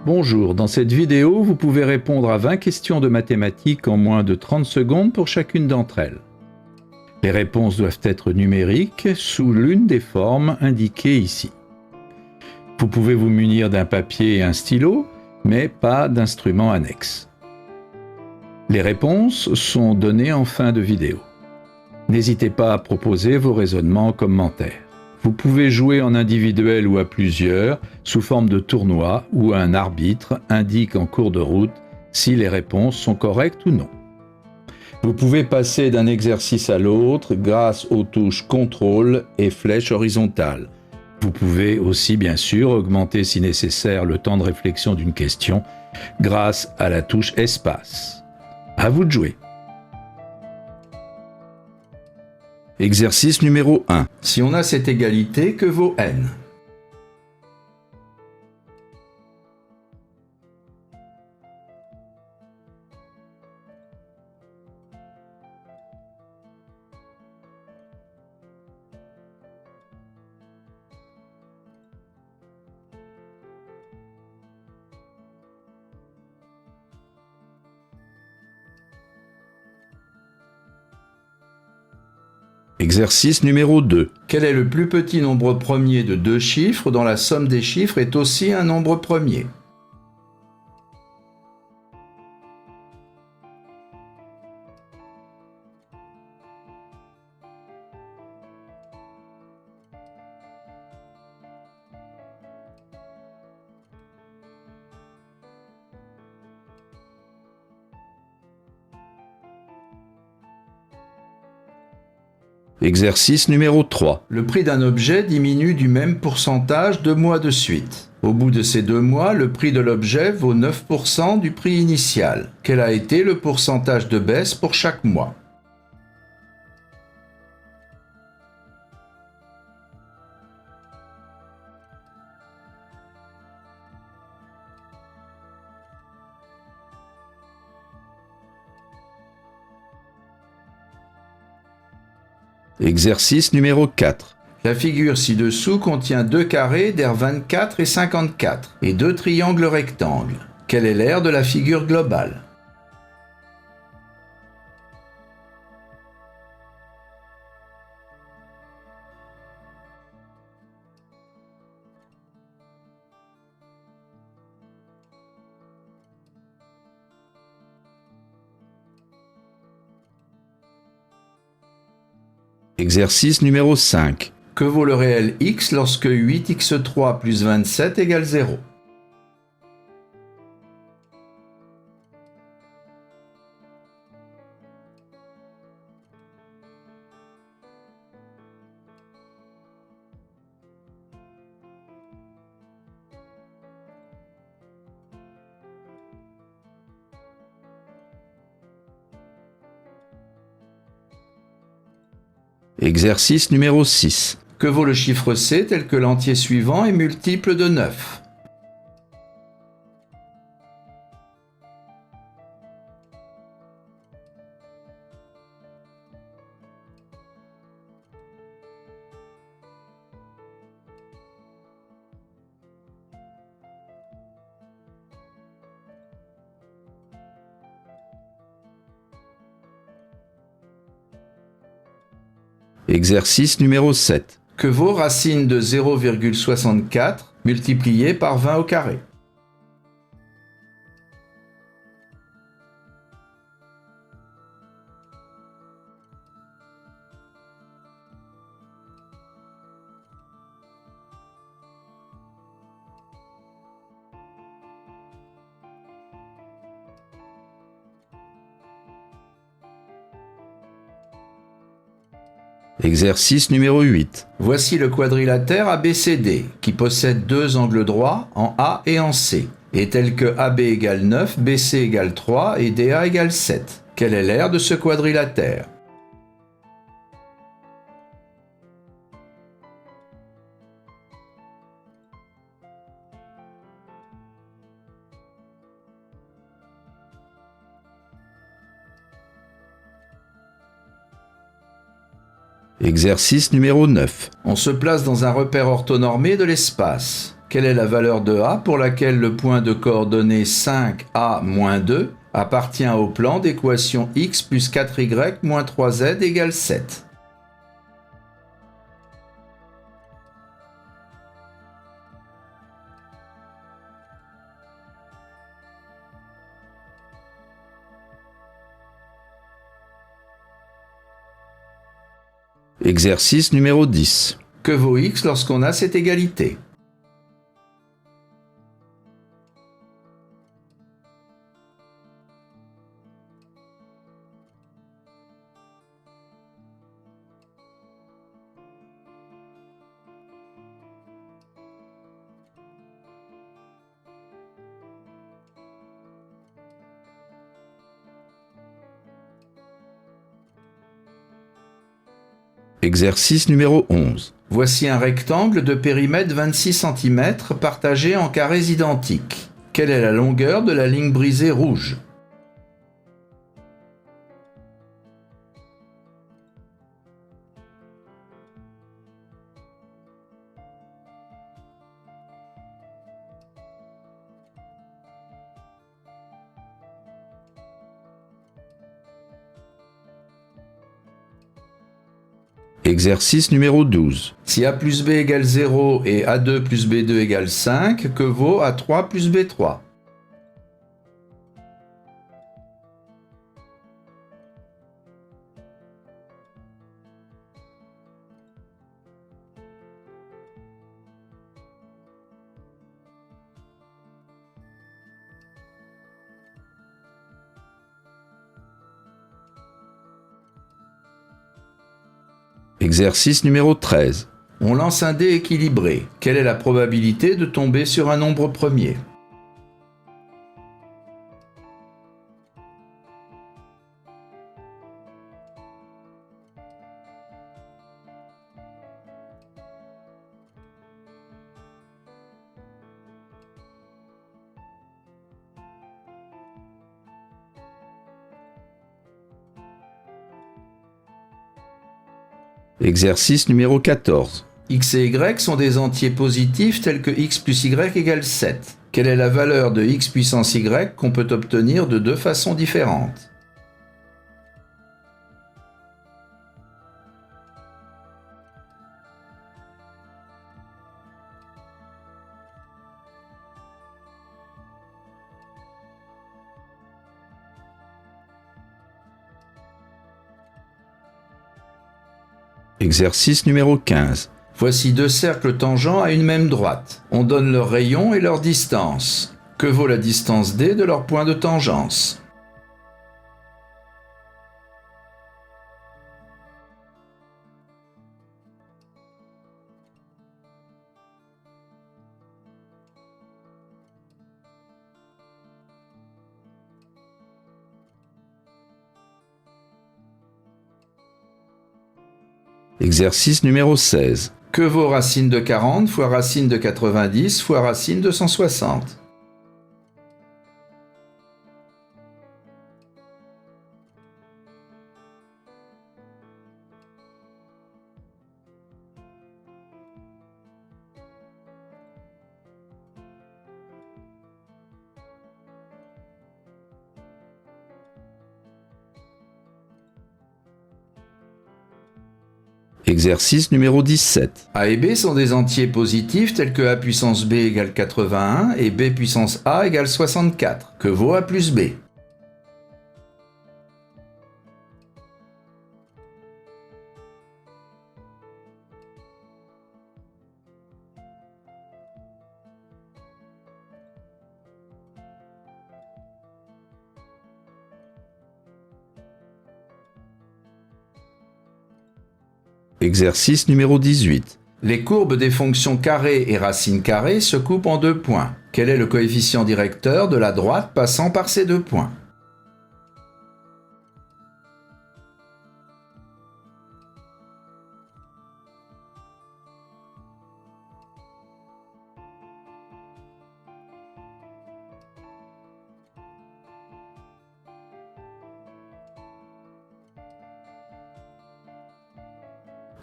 Bonjour, dans cette vidéo, vous pouvez répondre à 20 questions de mathématiques en moins de 30 secondes pour chacune d'entre elles. Les réponses doivent être numériques sous l'une des formes indiquées ici. Vous pouvez vous munir d'un papier et un stylo, mais pas d'instrument annexe. Les réponses sont données en fin de vidéo. N'hésitez pas à proposer vos raisonnements en commentaire. Vous pouvez jouer en individuel ou à plusieurs, sous forme de tournoi, où un arbitre indique en cours de route si les réponses sont correctes ou non. Vous pouvez passer d'un exercice à l'autre grâce aux touches contrôle et flèche horizontale. Vous pouvez aussi bien sûr augmenter si nécessaire le temps de réflexion d'une question grâce à la touche espace. À vous de jouer. Exercice numéro 1. Si on a cette égalité, que vaut n? Exercice numéro 2. Quel est le plus petit nombre premier de deux chiffres dont la somme des chiffres est aussi un nombre premier? Exercice numéro 3. Le prix d'un objet diminue du même pourcentage 2 mois de suite. Au bout de ces 2 mois, le prix de l'objet vaut 9% du prix initial. Quel a été le pourcentage de baisse pour chaque mois? Exercice numéro 4. La figure ci-dessous contient deux carrés d'aire 24 et 54 et deux triangles rectangles. Quelle est l'aire de la figure globale? Exercice numéro 5. Que vaut le réel x lorsque 8x3 plus 27 égale 0? Exercice numéro 6. Que vaut le chiffre c tel que l'entier suivant est multiple de 9? Exercice numéro 7. Que vaut racine de 0,64 multiplié par 20 au carré? Exercice numéro 8. Voici le quadrilatère ABCD, qui possède deux angles droits en A et en C, et tel que AB égale 9, BC égale 3 et DA égale 7. Quelle est l'aire de ce quadrilatère? Exercice numéro 9. On se place dans un repère orthonormé de l'espace. Quelle est la valeur de A pour laquelle le point de coordonnées 5A-2 appartient au plan d'équation x plus 4y moins 3z égale 7? Exercice numéro 10. Que vaut x lorsqu'on a cette égalité? Exercice numéro 11. Voici un rectangle de périmètre 26 cm partagé en carrés identiques. Quelle est la longueur de la ligne brisée rouge? Exercice numéro 12. Si A plus B égale 0 et A2 plus B2 égale 5, que vaut A3 plus B3? Exercice numéro 13. On lance un dé équilibré. Quelle est la probabilité de tomber sur un nombre premier? Exercice numéro 14. X et Y sont des entiers positifs tels que x plus y égale 7. Quelle est la valeur de x puissance y qu'on peut obtenir de deux façons différentes? Exercice numéro 15. Voici deux cercles tangents à une même droite. On donne leur rayon et leur distance. Que vaut la distance d de leur point de tangence? Exercice numéro 16. Que vaut racine de 40 fois racine de 90 fois racine de 160? Exercice numéro 17. A et B sont des entiers positifs tels que A puissance B égale 81 et B puissance A égale 64. Que vaut A plus B? Exercice numéro 18. Les courbes des fonctions carrées et racine carrée se coupent en deux points. Quel est le coefficient directeur de la droite passant par ces deux points?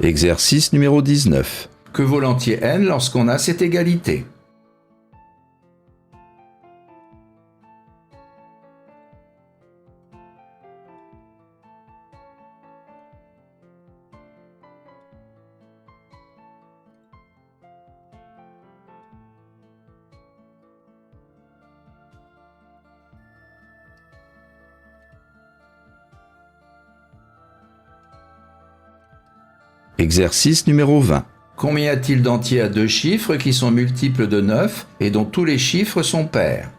Exercice numéro 19. Que vaut l'entier n lorsqu'on a cette égalité? Exercice numéro 20. Combien y a-t-il d'entiers à deux chiffres qui sont multiples de 9 et dont tous les chiffres sont pairs?